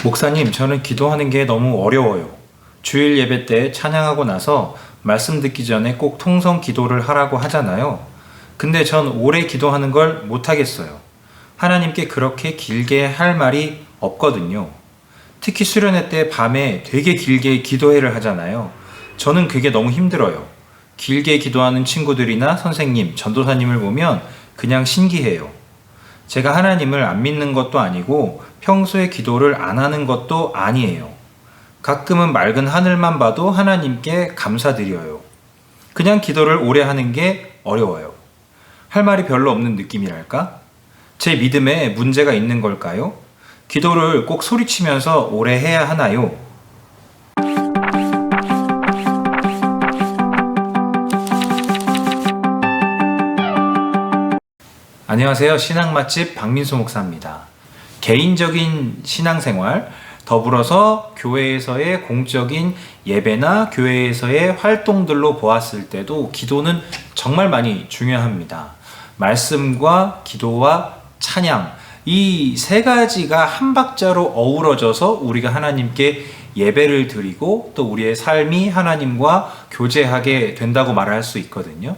목사님, 저는 기도하는 게 너무 어려워요. 주일 예배 때 찬양하고 나서 말씀 듣기 전에 꼭 통성 기도를 하라고 하잖아요. 근데 전 오래 기도하는 걸 못하겠어요. 하나님께 그렇게 길게 할 말이 없거든요. 특히 수련회 때 밤에 되게 길게 기도회를 하잖아요. 저는 그게 너무 힘들어요. 길게 기도하는 친구들이나 선생님, 전도사님을 보면 그냥 신기해요. 제가 하나님을 안 믿는 것도 아니고 평소에 기도를 안 하는 것도 아니에요. 가끔은 맑은 하늘만 봐도 하나님께 감사드려요. 그냥 기도를 오래 하는 게 어려워요. 할 말이 별로 없는 느낌이랄까? 제 믿음에 문제가 있는 걸까요? 기도를 꼭 소리치면서 오래 해야 하나요? 안녕하세요. 신앙 맛집 박민수 목사입니다. 개인적인 신앙생활, 더불어서 교회에서의 공적인 예배나 교회에서의 활동들로 보았을 때도 기도는 정말 많이 중요합니다. 말씀과 기도와 찬양, 이 세 가지가 한 박자로 어우러져서 우리가 하나님께 예배를 드리고 또 우리의 삶이 하나님과 교제하게 된다고 말할 수 있거든요.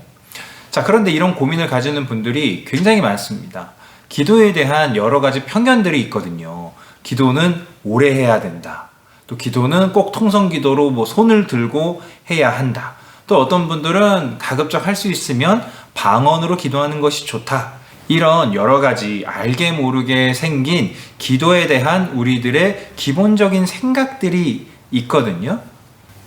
자, 그런데 이런 고민을 가지는 분들이 굉장히 많습니다. 기도에 대한 여러 가지 편견들이 있거든요. 기도는 오래 해야 된다. 또 기도는 꼭 통성기도로 손을 들고 해야 한다. 또 어떤 분들은 가급적 할 수 있으면 방언으로 기도하는 것이 좋다. 이런 여러 가지 알게 모르게 생긴 기도에 대한 우리들의 기본적인 생각들이 있거든요.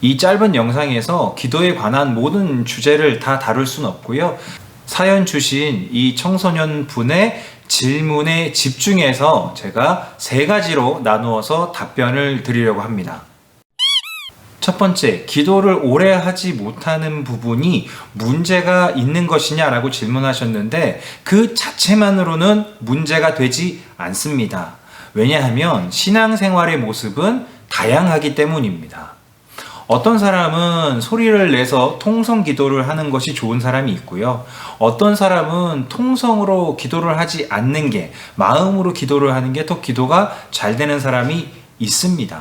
이 짧은 영상에서 기도에 관한 모든 주제를 다 다룰 수는 없고요. 사연 주신 이 청소년 분의 질문에 집중해서 제가 세 가지로 나누어서 답변을 드리려고 합니다. 첫 번째, 기도를 오래 하지 못하는 부분이 문제가 있는 것이냐라고 질문하셨는데 그 자체만으로는 문제가 되지 않습니다. 왜냐하면 신앙생활의 모습은 다양하기 때문입니다. 어떤 사람은 소리를 내서 통성 기도를 하는 것이 좋은 사람이 있고요. 어떤 사람은 통성으로 기도를 하지 않는 게, 마음으로 기도를 하는 게 더 기도가 잘 되는 사람이 있습니다.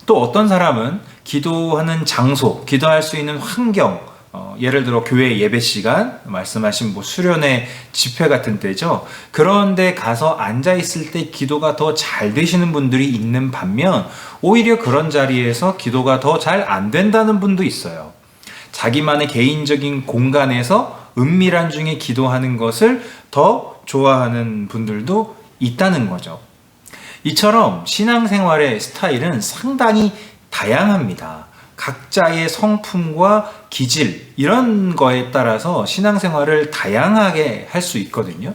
또 어떤 사람은 기도하는 장소, 기도할 수 있는 환경, 예를 들어 교회 예배 시간, 말씀하신 수련회 집회 같은 때죠. 그런데 가서 앉아 있을 때 기도가 더 잘 되시는 분들이 있는 반면 오히려 그런 자리에서 기도가 더 잘 안 된다는 분도 있어요. 자기만의 개인적인 공간에서 은밀한 중에 기도하는 것을 더 좋아하는 분들도 있다는 거죠. 이처럼 신앙생활의 스타일은 상당히 다양합니다. 각자의 성품과 기질, 이런 거에 따라서 신앙생활을 다양하게 할 수 있거든요.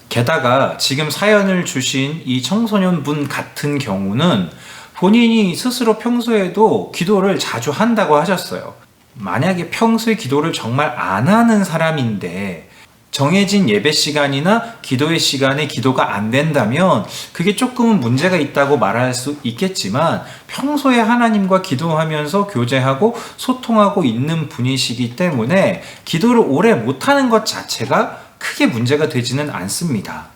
게다가 지금 사연을 주신 이 청소년 분 같은 경우는 본인이 스스로 평소에도 기도를 자주 한다고 하셨어요. 만약에 평소에 기도를 정말 안 하는 사람인데 정해진 예배 시간이나 기도의 시간에 기도가 안 된다면 그게 조금은 문제가 있다고 말할 수 있겠지만 평소에 하나님과 기도하면서 교제하고 소통하고 있는 분이시기 때문에 기도를 오래 못하는 것 자체가 크게 문제가 되지는 않습니다.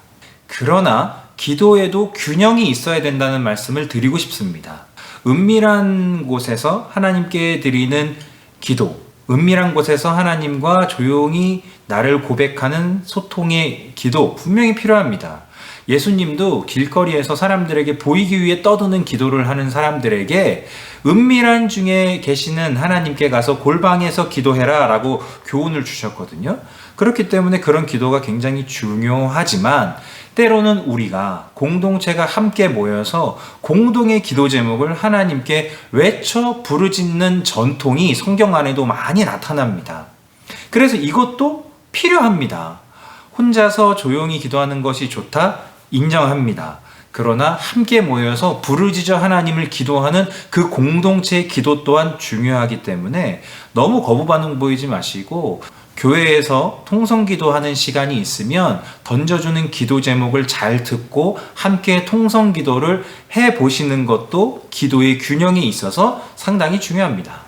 그러나 기도에도 균형이 있어야 된다는 말씀을 드리고 싶습니다. 은밀한 곳에서 하나님께 드리는 기도, 은밀한 곳에서 하나님과 조용히 나를 고백하는 소통의 기도 분명히 필요합니다. 예수님도 길거리에서 사람들에게 보이기 위해 떠드는 기도를 하는 사람들에게 은밀한 중에 계시는 하나님께 가서 골방에서 기도해라 라고 교훈을 주셨거든요. 그렇기 때문에 그런 기도가 굉장히 중요하지만 때로는 우리가 공동체가 함께 모여서 공동의 기도 제목을 하나님께 외쳐 부르짖는 전통이 성경 안에도 많이 나타납니다. 그래서 이것도 필요합니다. 혼자서 조용히 기도하는 것이 좋다? 인정합니다. 그러나 함께 모여서 부르짖어 하나님을 기도하는 그 공동체의 기도 또한 중요하기 때문에 너무 거부 반응 보이지 마시고 교회에서 통성기도하는 시간이 있으면 던져주는 기도 제목을 잘 듣고 함께 통성기도를 해보시는 것도 기도의 균형에 있어서 상당히 중요합니다.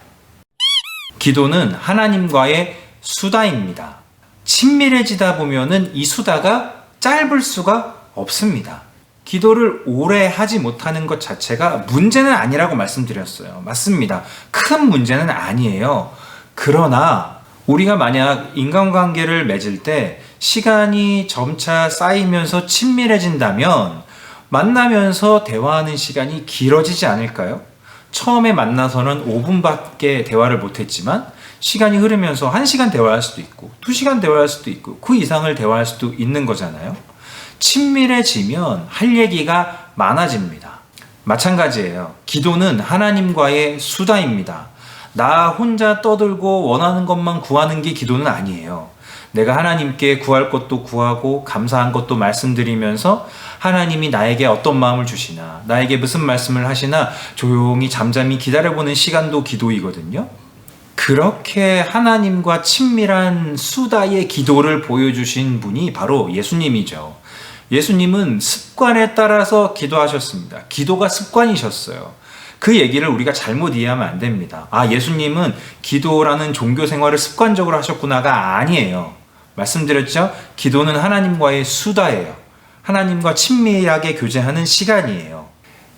기도는 하나님과의 수다입니다. 친밀해지다 보면은 이 수다가 짧을 수가 없습니다. 기도를 오래 하지 못하는 것 자체가 문제는 아니라고 말씀드렸어요. 맞습니다. 큰 문제는 아니에요. 그러나 우리가 만약 인간관계를 맺을 때 시간이 점차 쌓이면서 친밀해진다면 만나면서 대화하는 시간이 길어지지 않을까요? 처음에 만나서는 5분밖에 대화를 못했지만 시간이 흐르면서 1시간 대화할 수도 있고 2시간 대화할 수도 있고 그 이상을 대화할 수도 있는 거잖아요. 친밀해지면 할 얘기가 많아집니다. 마찬가지예요. 기도는 하나님과의 수다입니다. 나 혼자 떠들고 원하는 것만 구하는 게 기도는 아니에요. 내가 하나님께 구할 것도 구하고 감사한 것도 말씀드리면서 하나님이 나에게 어떤 마음을 주시나, 나에게 무슨 말씀을 하시나 조용히 잠잠히 기다려보는 시간도 기도이거든요. 그렇게 하나님과 친밀한 수다의 기도를 보여주신 분이 바로 예수님이죠. 예수님은 습관에 따라서 기도하셨습니다. 기도가 습관이셨어요. 그 얘기를 우리가 잘못 이해하면 안 됩니다. 예수님은 기도라는 종교 생활을 습관적으로 하셨구나가 아니에요. 말씀드렸죠? 기도는 하나님과의 수다예요. 하나님과 친밀하게 교제하는 시간이에요.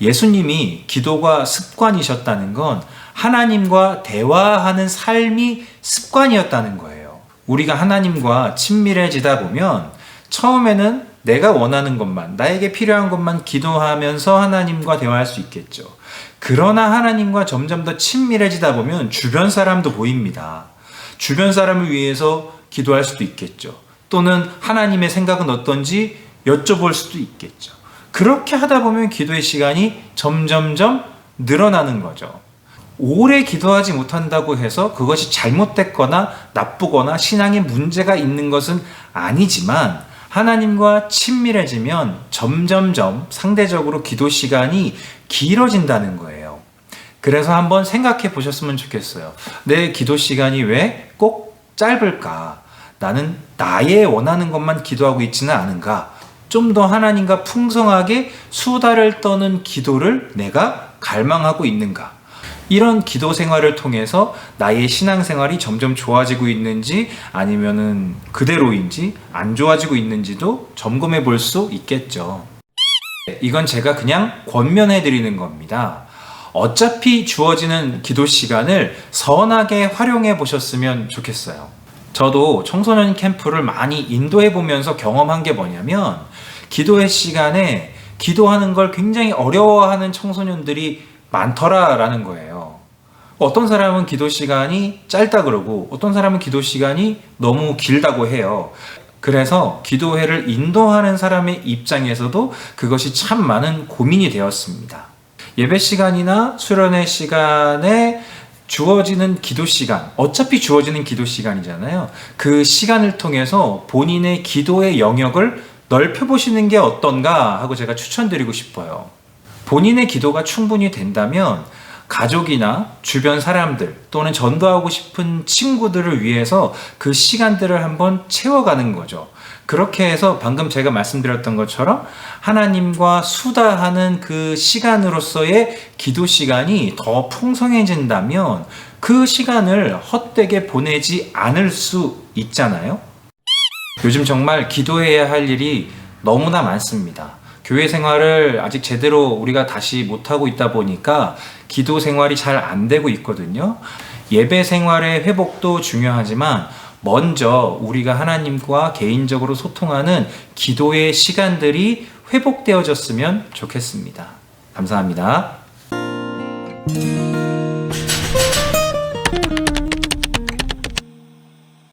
예수님이 기도가 습관이셨다는 건 하나님과 대화하는 삶이 습관이었다는 거예요. 우리가 하나님과 친밀해지다 보면 처음에는 내가 원하는 것만, 나에게 필요한 것만 기도하면서 하나님과 대화할 수 있겠죠. 그러나 하나님과 점점 더 친밀해지다 보면 주변 사람도 보입니다. 주변 사람을 위해서 기도할 수도 있겠죠. 또는 하나님의 생각은 어떤지 여쭤볼 수도 있겠죠. 그렇게 하다 보면 기도의 시간이 점점점 늘어나는 거죠. 오래 기도하지 못한다고 해서 그것이 잘못됐거나 나쁘거나 신앙에 문제가 있는 것은 아니지만 하나님과 친밀해지면 점점점 상대적으로 기도 시간이 길어진다는 거예요. 그래서 한번 생각해 보셨으면 좋겠어요. 내 기도 시간이 왜 꼭 짧을까? 나는 나의 원하는 것만 기도하고 있지는 않은가? 좀 더 하나님과 풍성하게 수다를 떠는 기도를 내가 갈망하고 있는가? 이런 기도 생활을 통해서 나의 신앙생활이 점점 좋아지고 있는지 아니면은 그대로인지 안 좋아지고 있는지도 점검해 볼 수 있겠죠. 이건 제가 그냥 권면해 드리는 겁니다. 어차피 주어지는 기도 시간을 선하게 활용해 보셨으면 좋겠어요. 저도 청소년 캠프를 많이 인도해 보면서 경험한 게 뭐냐면 기도의 시간에 기도하는 걸 굉장히 어려워하는 청소년들이 많더라라는 거예요. 어떤 사람은 기도 시간이 짧다 그러고 어떤 사람은 기도 시간이 너무 길다고 해요. 그래서 기도회를 인도하는 사람의 입장에서도 그것이 참 많은 고민이 되었습니다. 예배 시간이나 수련회 시간에 주어지는 기도 시간, 어차피 주어지는 기도 시간이잖아요. 그 시간을 통해서 본인의 기도의 영역을 넓혀보시는 게 어떤가 하고 제가 추천드리고 싶어요. 본인의 기도가 충분히 된다면 가족이나 주변 사람들 또는 전도하고 싶은 친구들을 위해서 그 시간들을 한번 채워가는 거죠. 그렇게 해서 방금 제가 말씀드렸던 것처럼 하나님과 수다하는 그 시간으로서의 기도 시간이 더 풍성해진다면 그 시간을 헛되게 보내지 않을 수 있잖아요. 요즘 정말 기도해야 할 일이 너무나 많습니다. 교회 생활을 아직 제대로 우리가 다시 못하고 있다 보니까 기도 생활이 잘 안 되고 있거든요. 예배 생활의 회복도 중요하지만 먼저 우리가 하나님과 개인적으로 소통하는 기도의 시간들이 회복되어졌으면 좋겠습니다. 감사합니다.